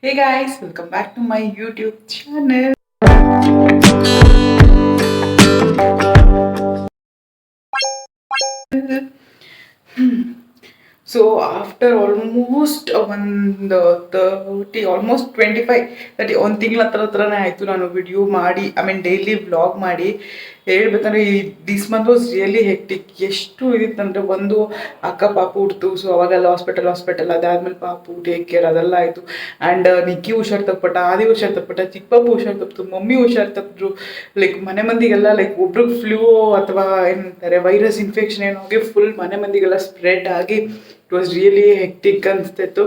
Hey guys, welcome back to my YouTube channel. So after almost ಒಂದು 30 almost 25 30 ಒಂದು ತಿಂಗಳ ಹತ್ರನೇ ಆಯಿತು ನಾನು ವಿಡಿಯೋ ಮಾಡಿ ಡೈಲಿ ವ್ಲಾಗ್ ಮಾಡಿ ಹೇಳ್ಬೇಕಂದ್ರೆ ಈ this month was really hectic. ಎಷ್ಟು ಇದಿತ್ತಂದರೆ ಒಂದು ಅಕ್ಕ ಪಾಪು ಹುಡ್ತು, ಸೊ ಅವಾಗೆಲ್ಲ ಹಾಸ್ಪಿಟಲ್ ಅದಾದ್ಮೇಲೆ ಪಾಪು ಟೇಕ್ ಕೇರ್ ಅದೆಲ್ಲ ಆಯಿತು. ಆ್ಯಂಡ್ ನಿಕ್ಕಿ ಹುಷಾರು ತಪ್ಪಟ್ಟ, ಆದಿ ಹುಷಾರು ತಪ್ಪಟ್ಟ, ಚಿಕ್ಕ ಪಾಪು ಹುಷಾರು ತಪ್ಪಿತು, ಮಮ್ಮಿ ಹುಷಾರು ತಪ್ಪಿದ್ರು. ಲೈಕ್ ಮನೆ ಮಂದಿಗೆಲ್ಲ ಲೈಕ್ ಒಬ್ರಿಗೆ ಫ್ಲೂ ಅಥವಾ ಏನಂತಾರೆ ವೈರಸ್ ಇನ್ಫೆಕ್ಷನ್ ಏನೋ ಆಗಿ ಫುಲ್ ಮನೆ ಮಂದಿಗೆಲ್ಲ ಸ್ಪ್ರೆಡ್ ಆಗಿ ಇಟ್ ವಾಸ್ ರಿಯಲಿ ಹೆಕ್ಟಿಕ್ ಅನಿಸ್ತಿತ್ತು.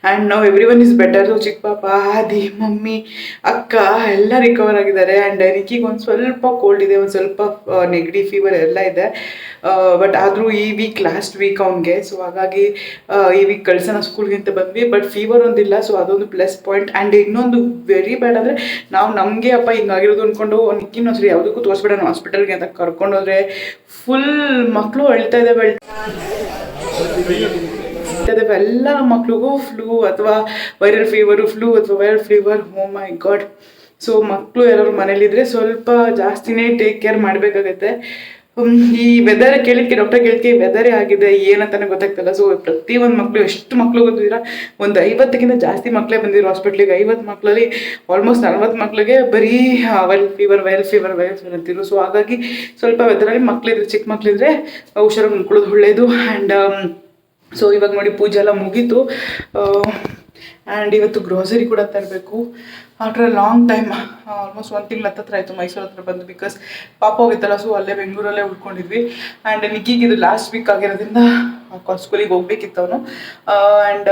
ಆ್ಯಂಡ್ ನಾವು ಎವ್ರಿ ಒನ್ ಇಸ್ ಬೆಟರ್. ಚಿಕ್ಕ ಪಾಪ, ಆದಿ, ಮಮ್ಮಿ, ಅಕ್ಕ ಎಲ್ಲ ರಿಕವರ್ ಆಗಿದ್ದಾರೆ. ಆ್ಯಂಡ್ ನಿಕ್ಕಿಗೆ ಒಂದು ಸ್ವಲ್ಪ ಕೋಲ್ಡ್ ಇದೆ, ಒಂದು ಸ್ವಲ್ಪ ನೆಗಡಿ ಫೀವರ್ ಎಲ್ಲ ಇದೆ. ಬಟ್ ಆದರೂ ಈ ವೀಕ್ ಲಾಸ್ಟ್ ವೀಕ್ ಅವನಿಗೆ, ಸೊ ಹಾಗಾಗಿ ಈ ವೀಕ್ ಕಳ್ಸೋಣ ಸ್ಕೂಲ್ಗೆ ಅಂತ ಬಂದ್ವಿ. ಬಟ್ ಫೀವರ್ ಒಂದಿಲ್ಲ, ಸೊ ಅದೊಂದು ಪ್ಲಸ್ ಪಾಯಿಂಟ್. ಆ್ಯಂಡ್ ಇನ್ನೊಂದು ವೆರಿ ಬ್ಯಾಡ್ ಅಂದರೆ ನಾವು ನಮಗೆ ಅಪ್ಪ ಹಿಂಗಾಗಿರೋದು ಅಂದ್ಕೊಂಡು ನಿಕ್ಕಿನ ಸರಿ ಯಾವುದಕ್ಕೂ ತೋರಿಸ್ಬಿಡೋಣ ಹಾಸ್ಪಿಟಲ್ಗೆ ಅಂತ ಕರ್ಕೊಂಡೋದ್ರೆ ಫುಲ್ ಮಕ್ಕಳು ಅಳ್ತಾ ಇದ್ದಾವೆ. ಎಲ್ಲ ಮಕ್ಳಿಗೂ ಫ್ಲೂ ಅಥವಾ ವೈರಲ್ ಫೀವರ್, ಓ ಮೈ ಗಾಡ್. ಸೊ ಮಕ್ಕಳು ಎಲ್ಲರೂ ಮನೇಲಿದ್ರೆ ಸ್ವಲ್ಪ ಜಾಸ್ತಿನೇ ಟೇಕ್ ಕೇರ್ ಮಾಡಬೇಕಾಗತ್ತೆ. ಈ ವೆದರ್ ಡಾಕ್ಟರ್ ಕೇಳಿಕೆ ವೆದರೇ ಆಗಿದೆ ಏನಂತಾನೆ ಗೊತ್ತಾಗ್ತಲ್ಲ. ಸೊ ಪ್ರತಿಯೊಂದು ಮಕ್ಕಳು, ಎಷ್ಟು ಮಕ್ಕಳು ಗೊತ್ತಿದ್ದೀರಾ, ಒಂದು 50ಕ್ಕಿಂತ ಜಾಸ್ತಿ ಮಕ್ಕಳೇ ಬಂದಿರೋ ಹಾಸ್ಪಿಟ್ಲಿಗೆ. 50 ಮಕ್ಕಳಲ್ಲಿ ಆಲ್ಮೋಸ್ಟ್ 40 ಮಕ್ಕಳಿಗೆ ಬರೀ ವೈರಲ್ ಫೀವರ್ ಅಂತಿದ್ರು. ಸೊ ಹಾಗಾಗಿ ಸ್ವಲ್ಪ ವೆದರಲ್ಲಿ ಮಕ್ಕಳಿದ್ರೆ, ಚಿಕ್ಕ ಮಕ್ಕಳಿದ್ರೆ ಹುಷಾರಾಗಿ ನೋಡ್ಕೊಳ್ಳೋದು ಒಳ್ಳೆಯದು. ಆ್ಯಂಡ್ ಸೊ ಇವಾಗ ನೋಡಿ ಪೂಜೆ ಎಲ್ಲ ಮುಗೀತು. ಆ್ಯಂಡ್ ಇವತ್ತು ಗ್ರೋಸರಿ ಕೂಡ ತರಬೇಕು after a long time. Almost 1 ತಿಂಗಳ ಹತ್ರ ಆಯಿತು ಮೈಸೂರು ಹತ್ರ ಬಂದು, ಬಿಕಾಸ್ ಪಾಪ ಹೋಗಿತ್ತಲ್ಲ, ಸೊ ಅಲ್ಲೇ ಬೆಂಗಳೂರಲ್ಲೇ ಉಳ್ಕೊಂಡಿದ್ವಿ. ಆ್ಯಂಡ್ ನಿಕ್ಕಿಗೆ ಇದು ಲಾಸ್ಟ್ ವೀಕ್ ಆಗಿರೋದ್ರಿಂದ ಸ್ಕೂಲಿಗೆ ಹೋಗ್ಬೇಕಿತ್ತು ಅವನು. ಆ್ಯಂಡ್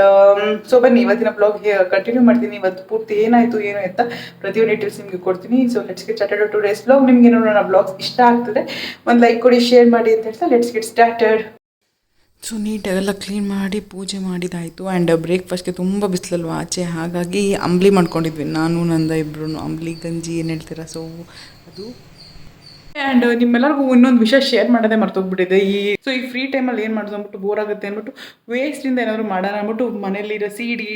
ಸೊ ಬನ್ನಿ ಇವತ್ತಿನ ಬ್ಲಾಗ್ ಕಂಟಿನ್ಯೂ ಮಾಡ್ತೀನಿ. ಇವತ್ತು ಪೂರ್ತಿ ಏನಾಯಿತು ಏನು ಅಂತ ಪ್ರತಿಯೊಂದು ಡೀಟೇಲ್ಸ್ ನಿಮಗೆ ಕೊಡ್ತೀನಿ. So let's get started two days blog. ನಿಮ್ಗೆ ಏನೋ ನನ್ನ ಬ್ಲಾಗ್ಸ್ ಇಷ್ಟ ಆಗ್ತದೆ ಒಂದು ಲೈಕ್ ಕೊಡಿ, ಶೇರ್ ಮಾಡಿ ಅಂತ ಹೇಳ್ತಾ ಲೆಟ್ಸ್ ಗೆಟ್ ಸ್ಟಾರ್ಟೆಡ್. ಸೊ ನೀಟಾಗೆಲ್ಲ ಕ್ಲೀನ್ ಮಾಡಿ ಪೂಜೆ ಮಾಡಿದಾಯಿತು. ಆ್ಯಂಡ್ ಬ್ರೇಕ್ಫಾಸ್ಟ್ಗೆ ತುಂಬ ಬಿಸಿಲಲ್ವ ಆಚೆ, ಹಾಗಾಗಿ ಅಂಬ್ಲಿ ಮಾಡ್ಕೊಂಡಿದ್ವಿ ನಾನು ನಂದ ಇಬ್ಬರು. ಅಂಬ್ಲಿ ಗಂಜಿ ಏನು ಹೇಳ್ತೀರಾ, ಸೊ ಅದು. ಆ್ಯಂಡ್ ನಿಮ್ಮೆಲ್ಲರಿಗೂ ಇನ್ನೊಂದು ವಿಷಯ ಶೇರ್ ಮಾಡೋದೇ ಮರ್ತೋಗ್ಬಿಟ್ಟಿದೆ. ಈ ಫ್ರೀ ಟೈಮಲ್ಲಿ ಏನು ಮಾಡೋದು ಅಂದ್ಬಿಟ್ಟು ಬೋರ್ ಆಗುತ್ತೆ ಅಂದ್ಬಿಟ್ಟು ವೇಸ್ಟಿಂದ ಏನಾದರೂ ಮಾಡೋಣ ಅಂದ್ಬಿಟ್ಟು ಮನೇಲಿರೋ ಸಿಡಿ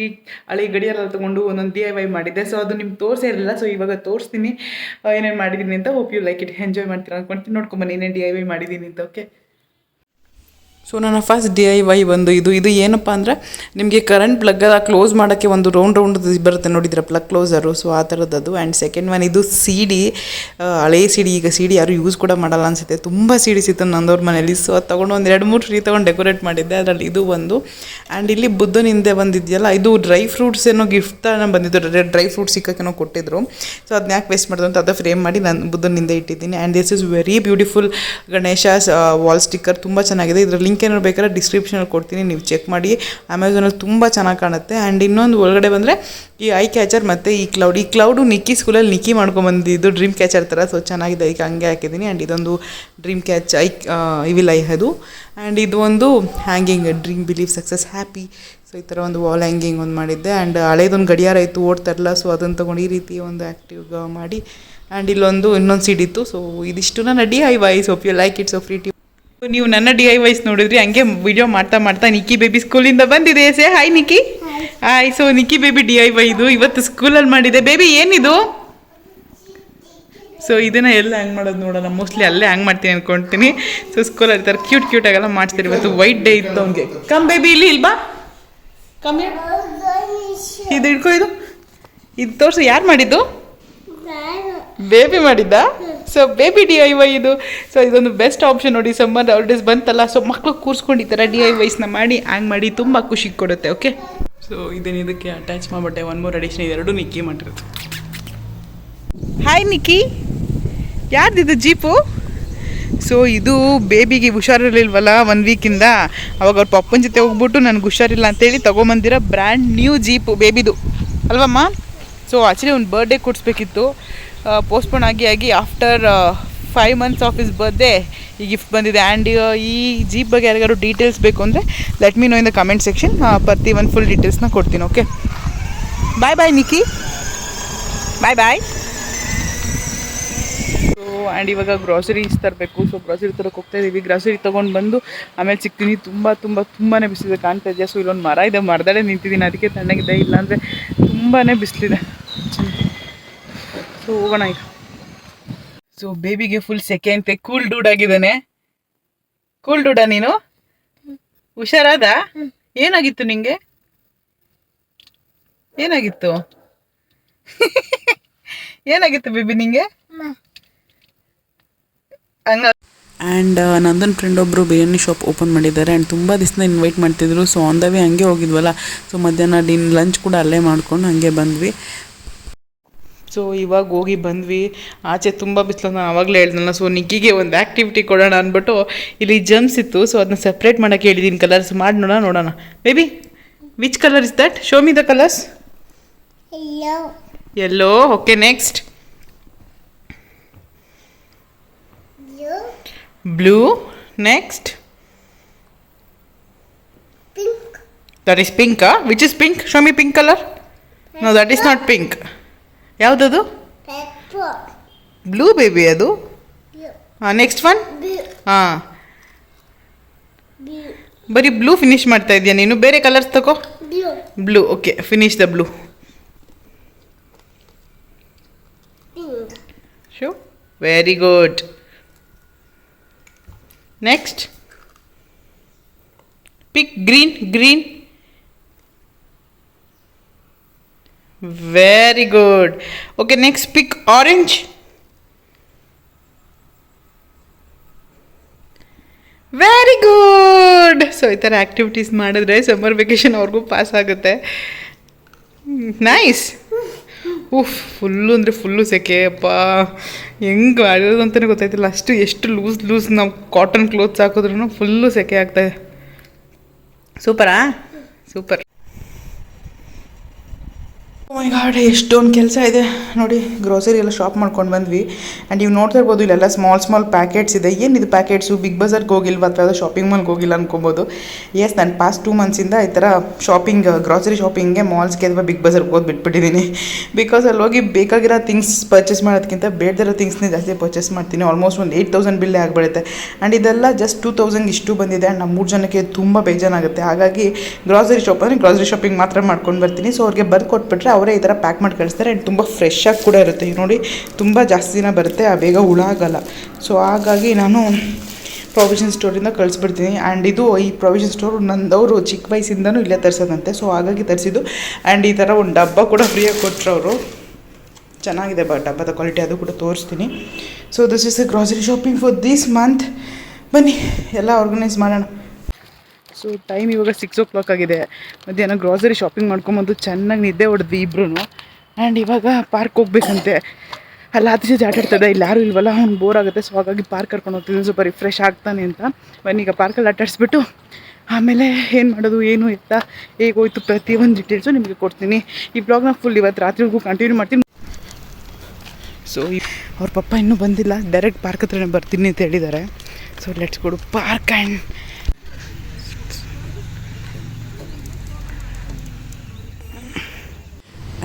ಹಳೆ ಗಡಿಯೆಲ್ಲ ತೊಗೊಂಡು ಒಂದೊಂದು DIY ಮಾಡಿದ್ದೆ. ಸೊ ಅದು ನಿಮ್ಗೆ ತೋರಿಸೇ ಇರಲಿಲ್ಲ, ಸೊ ಇವಾಗ ತೋರಿಸ್ತೀನಿ ಏನೇನು ಮಾಡಿದ್ದೀನಿ ಅಂತ. Hope you like it, enjoy ಮಾಡ್ತೀರಾ ಅಂದ್ಕೊಳ್ತೀನಿ. ನೋಡ್ಕೊಂಬನ್ನಿ ಏನೇನು DIY ಮಾಡಿದ್ದೀನಿ ಅಂತ. ಓಕೆ, ಸೊ ನನ್ನ ಫಸ್ಟ್ DIY ಒಂದು ಇದು ಏನಪ್ಪ ಅಂದರೆ, ನಿಮಗೆ ಕರೆಂಟ್ ಪ್ಲಗ್ಗೆಲ್ಲ ಕ್ಲೋಸ್ ಮಾಡೋಕ್ಕೆ ಒಂದು ರೌಂಡ್ ಬರುತ್ತೆ ನೋಡಿದ್ರೆ ಪ್ಲಗ್ ಕ್ಲೋಸರು. ಸೊ ಆ ಥರದ್ದು. ಆ್ಯಂಡ್ ಸೆಕೆಂಡ್ ಒನ್ ಇದು CD, ಹಳೇ CD. ಈಗ CD ಯಾರು ಯೂಸ್ ಕೂಡ ಮಾಡಲ್ಲ ಅನಿಸುತ್ತೆ, ತುಂಬ CDs ಇತ್ತು ನಂದವ್ರ ಮನೇಲಿ. ಸೊ ಅದು ತೊಗೊಂಡು ಒಂದು 2-3 ಟ್ರೀ ತೊಗೊಂಡು ಡೆಕೋರೇಟ್ ಮಾಡಿದ್ದೆ. ಅದರಲ್ಲಿ ಇದು ಒಂದು. ಆ್ಯಂಡ್ ಇಲ್ಲಿ ಬುದ್ಧನ ಹಿಂದೆ ಬಂದಿದೆಯಲ್ಲ, ಇದು ಡ್ರೈ ಫ್ರೂಟ್ಸ್ ಏನೋ ಗಿಫ್ಟ್ ಬಂದಿದ್ದು, ಡ್ರೈ ಫ್ರೂಟ್ಸ್ ಸಿಕ್ಕಕ್ಕೇನೋ ಕೊಟ್ಟಿದ್ರು. ಸೊ ಅದನ್ನ ಯಾಕೆ ವೇಸ್ಟ್ ಮಾಡೋದು ಅಂತ ಅದು ಫ್ರೇಮ್ ಮಾಡಿ ನಾನು ಬುದ್ಧನ ಹಿಂದೆ ಇಟ್ಟಿದ್ದೀನಿ. And this is very beautiful Ganeshas wall sticker, ತುಂಬ ಚೆನ್ನಾಗಿದೆ. ಇದರ ಲಿಂಕ್ ಏನಾದ್ರು ಬೇಕಾದ್ರೆ ಡಿಸ್ಕ್ರಿಪ್ಷನಲ್ಲಿ ಕೊಡ್ತೀನಿ, ನೀವು ಚೆಕ್ ಮಾಡಿ. ಅಮೆಝಾನಲ್ಲಿ ತುಂಬ ಚೆನ್ನಾಗಿ ಕಾಣುತ್ತೆ. ಆ್ಯಂಡ್ ಇನ್ನೊಂದು ಒಳಗಡೆ ಬಂದರೆ ಈ ಐ ಕ್ಯಾಚರ್ ಮತ್ತು ಈ ಕ್ಲೌಡು ನಿಕ್ಕಿ ಸ್ಕೂಲಲ್ಲಿ ನಿಕ್ಕಿ ಮಾಡ್ಕೊಂಬಂದಿದ್ದು ಡ್ರೀಮ್ ಕ್ಯಾಚರ್ ಥರ. ಸೊ ಚೆನ್ನಾಗಿದೆ, ಈಗ ಹಂಗೆ ಹಾಕಿದ್ದೀನಿ. ಆ್ಯಂಡ್ ಇದೊಂದು ಡ್ರೀಮ್ ಕ್ಯಾಚ್ ಇವಿಲ್ ಐ ಅದು. ಆ್ಯಂಡ್ ಇದು ಒಂದು hanging, dream believe success happy. So ಈ ಥರ ಒಂದು ವಾಲ್ ಹ್ಯಾಂಗಿಂಗ್ ಒಂದು ಮಾಡಿದ್ದೆ. ಆ್ಯಂಡ್ ಹಳೇದೊಂದು ಗಡಿಯಾರ ಇತ್ತು ಓಡ್ತಾರಲ್ಲ, ಸೊ ಅದನ್ನು ತೊಗೊಂಡು ಈ ರೀತಿ ಒಂದು ಆ್ಯಕ್ಟಿವ್ ಮಾಡಿ. ಆ್ಯಂಡ್ ಇನ್ನೊಂದು CD ಇತ್ತು. ಸೊ ಇದಿಷ್ಟು ನನ್ನ DIY. Hope you like it. So free to ನೀವು ನನ್ನ DIYs ನೋಡಿದ್ರಿ, ಹಂಗೆ ವಿಡಿಯೋ ಮಾಡ್ತಾ ನಿಕ್ಕಿ ಬೇಬಿ ಸ್ಕೂಲಿಂದ ಬಂದಿದೆ. ಸೇ ಹಾಯ್ ನಿಕ್ಕಿ. ಹಾಯ್. ಸೊ ನಿಕ್ಕಿ ಬೇಬಿ DIY ಇದು ಇವತ್ತು ಸ್ಕೂಲಲ್ಲಿ ಮಾಡಿದೆ. ಬೇಬಿ ಏನಿದು? ಸೊ ಇದನ್ನು ಎಲ್ಲ ಹ್ಯಾಂಗ್ ಮಾಡೋದು ನೋಡೋಣ, ಮೋಸ್ಟ್ಲಿ ಅಲ್ಲೇ ಹ್ಯಾಂಗ್ ಮಾಡ್ತೀನಿ ಅಂದ್ಕೊಳ್ತೀನಿ. ಸೊ ಸ್ಕೂಲಲ್ಲಿ ಥರ ಕ್ಯೂಟಾಗೆಲ್ಲ ಮಾಡ್ತಾರೆ. ಇವತ್ತು ವೈಟ್ ಡೇ ಇತ್ತು ಅವ್ನಿಗೆ. ಕಮ್ ಬೇಬಿ, ಇಲ್ಲಿ ಬಾ, ಕಮ್. ಇದು ಹಿಡ್ಕೊ, ಇದು ತೋರಿಸು. ಯಾರು ಮಾಡಿದ್ದು? ಬೇಬಿ ಮಾಡಿದ್ದ. ಸೊ ಬೇಬಿ DIY ಇದು. ಸೊ ಇದೊಂದು ಬೆಸ್ಟ್ ಆಪ್ಷನ್ ನೋಡಿ, ಸಮ್ಮರ್ ಹಾಲಿಡೇಸ್ ಬಂತಲ್ಲ, ಸೊ ಮಕ್ಕಳು ಕೂರಿಸ್ಕೊಂಡು ಈ ಥರ DIYಸ್ನ ಮಾಡಿ ಹ್ಯಾಂಗ್ ಮಾಡಿ ತುಂಬ ಖುಷಿ ಕೊಡುತ್ತೆ. ಓಕೆ, ಸೊ ಇದಕ್ಕೆ ಅಟ್ಯಾಚ್ ಮಾಡಿಬಿಟ್ಟೆ. 1 more ಅಡಿಷನ್, 2 ನಿಕ್ಕಿ ಮಾಡಿರೋದು. ಹಾಯ್ ನಿಕ್ಕಿ, ಯಾರ್ದಿದು ಜೀಪು? ಸೊ ಇದು ಬೇಬಿಗೆ ಹುಷಾರಿರ್ಲಿಲ್ವಲ್ಲ 1 ವೀಕಿಂದ, ಅವಾಗ ಅವ್ರ ಪಪ್ಪನ ಜೊತೆ ಹೋಗ್ಬಿಟ್ಟು ನನಗೆ ಹುಷಾರಿಲ್ಲ ಅಂತೇಳಿ ತೊಗೊಂಬಂದಿರೋ ಬ್ರ್ಯಾಂಡ್ ನ್ಯೂ ಜೀಪು ಬೇಬಿದು ಅಲ್ವಮ್ಮ. ಸೊ ಆ್ಯಕ್ಚುಲಿ ಒಂದು ಬರ್ಡೇ ಕೊಡಿಸ್ಬೇಕಿತ್ತು, ಪೋಸ್ಟ್ಪೋನ್ ಆಗಿ after 5 months of his birthday ಈ ಗಿಫ್ಟ್ ಬಂದಿದೆ. ಆ್ಯಂಡ್ ಈ ಜೀಪ್ ಬಗ್ಗೆ ಯಾರಿಗಾರು ಡೀಟೇಲ್ಸ್ ಬೇಕು ಅಂದರೆ let me know in the comment section. ಪ್ರತಿ ಒಂದು ಫುಲ್ ಡೀಟೇಲ್ಸ್ನ ಕೊಡ್ತೀನಿ. Okay, bye Nikki, bye. So and ಇವಾಗ ಗ್ರಾಸರೀಸ್ ತರಬೇಕು. ಸೊ ಗ್ರಾಸರಿ ತರಕ್ಕೆ ಹೋಗ್ತಾ ಇದ್ದೀವಿ. ಗ್ರಾಸರಿ ತೊಗೊಂಡು ಬಂದು ಆಮೇಲೆ ಸಿಗ್ತೀನಿ. ತುಂಬಾ ಬಿಸಿಲಿದೆ, ಕಾಣ್ತಾ ಇದೆಯಾ? ಸೊ ಇಲ್ಲೊಂದು ಮರ ಇದೆ, ಮರದಲ್ಲೇ ನಿಂತಿದ್ದೀನಿ, ಅದಕ್ಕೆ ತಣ್ಣಗಿದೆ, ಇಲ್ಲಾಂದರೆ ತುಂಬಾ ಬಿಸಿಲಿದೆ. ಸೊ ಹೋಗೋಣ ಈಗ. ಸೊ ಬೇಬಿಗೆ ಫುಲ್ ಸೆಕೆ ಅಂತೆ, ಕೂಲ್ ಡೂಡ್ ಆಗಿದ್ದಾನೆ. ಕೂಲ್ ಡೂಡಾ ನೀನು? ಹುಷಾರಾದ? ಏನಾಗಿತ್ತು ನಿಂಗೆ? ಏನಾಗಿತ್ತು ಏನಾಗಿತ್ತು ಬೇಬಿ ನಿಂಗೆ? ಹಂಗ. ಆ್ಯಂಡ್ ನಂದನ್ ಫ್ರೆಂಡ್ ಒಬ್ಬರು ಬಿರಿಯಾನಿ ಶಾಪ್ ಓಪನ್ ಮಾಡಿದ್ದಾರೆ. ಆ್ಯಂಡ್ ತುಂಬ ದಿವಸ ಇನ್ವೈಟ್ ಮಾಡ್ತಿದ್ರು. ಸೊ ಆನ್ ದ ವೇ ಹಂಗೆ ಹೋಗಿದ್ವಲ್ಲ, ಸೊ ಮಧ್ಯಾಹ್ನ ಲಂಚ್ ಕೂಡ ಅಲ್ಲೇ ಮಾಡ್ಕೊಂಡು ಹಂಗೆ ಬಂದ್ವಿ. ಸೊ ಇವಾಗ ಹೋಗಿ ಬಂದ್ವಿ. ಆಚೆ ತುಂಬ ಬಿಸಿಲು, ನಾನು ಆವಾಗಲೇ ಹೇಳ್ದಲ್ಲ. ಸೊ ನಿಕ್ಕಿಗೆ ಒಂದು ಆ್ಯಕ್ಟಿವಿಟಿ ಕೊಡೋಣ ಅಂದ್ಬಿಟ್ಟು ಇಲ್ಲಿ ಜಮ್ಸ್ ಇತ್ತು. ಸೊ ಅದನ್ನ ಸಪ್ರೇಟ್ ಮಾಡೋಕ್ಕೆ ಹೇಳಿದ್ದೀನಿ. ಕಲರ್ಸ್ ಮಾಡಿ ನೋಡೋಣ. Baby, which colour is that? Show me the colours. Yellow. Okay, next. Blue. Next. Pink. That is pink, huh? Which is pink? Show me pink color. No, that is not pink. Yaudadu? Pepper. Blue baby adu. Next one. Blue. Blue. Bari blue finish ಮಾಡ್ತಾ ಇದೀಯಾ ನೀನು? ಬೇರೆ colours ತಗೋ. Blue. Blue. Okay, finish the blue. Pink. Show. Very good. Next. Pick green. Very good. Okay, next pick orange. Very good. So ಈ ಥರ activities ಮಾಡಿದ್ರೆ summer vacation ಅವ್ರಿಗೂ pass ಆಗುತ್ತೆ. ನೈಸ್. ಫುಲ್ಲು ಅಂದರೆ ಫುಲ್ಲು ಸೆಕೆ ಅಪ್ಪ. ಹೆಂಗೆ ಆಡೋದು ಅಂತಲೇ ಗೊತ್ತಾಯ್ತಿಲ್ಲ. ಎಷ್ಟು ಲೂಸ್ ನಾವು ಕಾಟನ್ ಕ್ಲೋತ್ಸ್ ಹಾಕಿದ್ರೂ ಫುಲ್ಲು ಸೆಕೆ ಆಗ್ತಾಯಿದೆ. ಸೂಪರಾ? ಸೂಪರ್. ಓ ಮೈ ಗಾಡ್, ಎಷ್ಟೊಂದು ಕೆಲಸ ಇದೆ ನೋಡಿ. ಗ್ರೋಸರಿ ಎಲ್ಲ ಶಾಪ್ ಮಾಡ್ಕೊಂಡು ಬಂದ್ವಿ. ಆ್ಯಂಡ್ ನೀವು ನೋಡ್ತಾ ಇರ್ಬೋದು, ಇಲ್ಲೆಲ್ಲ ಸ್ಮಾಲ್ ಪ್ಯಾಕೆಟ್ಸ್ ಇದೆ. ಏನಿದು ಪ್ಯಾಕೆಟ್ಸು? ಬಿಗ್ ಬಜಾರ್ಗೆ ಹೋಗಿಲ್ವ ಅಥವಾ ಯಾವುದೋ ಶಾಪಿಂಗ್ ಮಾಲ್ಗೆ ಹೋಗಿಲ್ಲ ಅನ್ಕೊಬೋದು. ಎಸ್, ನಾನು ಪಾಸ್ಟ್ 2 ಮಂತ್ಸಿಂದ ಈ ಥರ ಗ್ರಾಸರಿ ಶಾಪಿಂಗ್ಗೆ ಮಾಲ್ಸ್ಗೆ ಅಥವಾ ಬಿಗ್ ಬಜಾರ್ಗೆ ಹೋಗಿ ಬಿಟ್ಬಿಟ್ಟಿದ್ದೀನಿ. ಬಿಕಾಸ್ ಅಲ್ಲಿ ಹೋಗಿ ಬೇಕಾಗಿರೋ ಥಿಂಗ್ಸ್ ಪರ್ಚೇಸ್ ಮಾಡೋದಕ್ಕಿಂತ ಬೇಡದಿರೋ ಥಿಂಗ್ಸ್ನೇ ಜಾಸ್ತಿ ಪರ್ಚೇಸ್ ಮಾಡ್ತೀನಿ. ಆಲ್ಮೋಸ್ಟ್ ಒಂದು 8,000 ಬಿಲ್ಲೇ ಆಗಿಬಿಡುತ್ತೆ. ಆ್ಯಂಡ್ ಇದೆಲ್ಲ ಜಸ್ಟ್ 2,000 ಇಷ್ಟು ಬಂದಿದೆ. ಆ್ಯಂಡ್ ನಮ್ಮ 3 ಜನಕ್ಕೆ ತುಂಬ ಬೇಜಾನಾಗುತ್ತೆ. ಹಾಗಾಗಿ ಗ್ರಾಸರಿ ಶಾಪ್ ಅಂದರೆ ಗ್ರಾಸರಿ ಶಾಪಿಂಗ್ ಮಾತ್ರ ಮಾಡ್ಕೊಂಡು ಬರ್ತೀನಿ. ಸೊ ಅವ್ರಿಗೆ ಬರ್ಕೊಟ್ಬಿಟ್ರೆ ಅವರೇ ಈ ಥರ ಪ್ಯಾಕ್ ಮಾಡಿ ಕಳಿಸ್ತಾರೆ. ಆ್ಯಂಡ್ ತುಂಬ ಫ್ರೆಶ್ ಆಗಿ ಕೂಡ ಇರುತ್ತೆ. ಈಗ ನೋಡಿ, ತುಂಬ ಜಾಸ್ತಿ ದಿನ ಬರುತ್ತೆ, ಬೇಗ ಹುಳ ಆಗಲ್ಲ. ಸೊ ಹಾಗಾಗಿ ನಾನು ಪ್ರಾವಿಷನ್ ಸ್ಟೋರಿಂದ ಕಳಿಸ್ಬಿಡ್ತೀನಿ. ಆ್ಯಂಡ್ ಈ ಪ್ರಾವಿಷನ್ ಸ್ಟೋರ್ ನಂದವರು ಚಿಕ್ಕ ವಯಸ್ಸಿಂದನೂ ಇಲ್ಲೇ ತರಿಸೋದಂತೆ. ಸೊ ಹಾಗಾಗಿ ತರಿಸಿದ್ದು. ಆ್ಯಂಡ್ ಈ ಥರ ಒಂದು ಡಬ್ಬ ಕೂಡ ಫ್ರೀಯಾಗಿ ಕೊಟ್ಟರು ಅವರು. ಚೆನ್ನಾಗಿದೆ ಡಬ್ಬದ ಕ್ವಾಲಿಟಿ, ಅದು ಕೂಡ ತೋರಿಸ್ತೀನಿ. So this is A grocery shopping for this month. ಬನ್ನಿ ಎಲ್ಲ ಆರ್ಗನೈಸ್ ಮಾಡೋಣ. ಸೊ ಟೈಮ್ ಇವಾಗ 6 o'clock ಆಗಿದೆ. ಮಧ್ಯಾಹ್ನ ಗ್ರಾಸರಿ ಶಾಪಿಂಗ್ ಮಾಡ್ಕೊಂಬಂದು ಚೆನ್ನಾಗಿ ನಿದ್ದೆ ಹೊಡೆದ್ವಿ ಇಬ್ರು. ಆ್ಯಂಡ್ ಇವಾಗ ಪಾರ್ಕ್ ಹೋಗ್ಬೇಕಂತೆ. ಅಲ್ಲಿ ಆಚೆ ಆಟಾಡ್ತದೆ, ಇಲ್ಲಿ ಯಾರೂ ಇಲ್ವಲ್ಲ, ಅವ್ನು ಬೋರ್ ಆಗುತ್ತೆ. ಸೊ ಹಾಗಾಗಿ ಪಾರ್ಕ್ ಕರ್ಕೊಂಡು ಹೋಗ್ತಿದ್ದೀನಿ, ಸ್ವಲ್ಪ ರಿಫ್ರೆಶ್ ಆಗ್ತಾನೆ ಅಂತ. ಬನ್ನೀಗ ಪಾರ್ಕಲ್ಲಿ ಆಟಾಡಿಸ್ಬಿಟ್ಟು ಆಮೇಲೆ ಏನು ಮಾಡೋದು ಏನು ಎತ್ತ ಹೇಗೋಯ್ತು ಪ್ರತಿಯೊಂದು ಡೀಟೇಲ್ಸು ನಿಮಗೆ ಕೊಡ್ತೀನಿ. ಈ ಬ್ಲಾಗ್ನ ಫುಲ್ ಇವತ್ತು ರಾತ್ರಿವರೆಗೂ ಕಂಟಿನ್ಯೂ ಮಾಡ್ತೀನಿ. ಸೊ ಅವ್ರ ಪಪ್ಪ ಇನ್ನೂ ಬಂದಿಲ್ಲ, ಡೈರೆಕ್ಟ್ ಪಾರ್ಕ್ ಹತ್ರನೇ ಬರ್ತೀನಿ ಅಂತ ಹೇಳಿದ್ದಾರೆ. So let's go to park.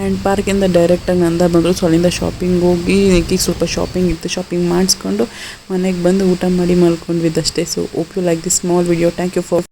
And ಪಾರ್ಕಿಂದ ಡೈರೆಕ್ಟಾಗಿ ನಂದ ಬಂದರು. ಸೊ ಅಲ್ಲಿಂದ ಶಾಪಿಂಗ್ ಹೋಗಿ ನೆಕ್ಕಿಗೆ ಸ್ವಲ್ಪ ಶಾಪಿಂಗ್ ಇತ್ತು, ಶಾಪಿಂಗ್ ಮಾಡಿಸ್ಕೊಂಡು ಮನೆಗೆ ಬಂದು ಊಟ ಮಾಡಿ ಮಲ್ಕೊಂಡ್ವಿದ್ದಷ್ಟೇ. So hope you like this small video. Thank you for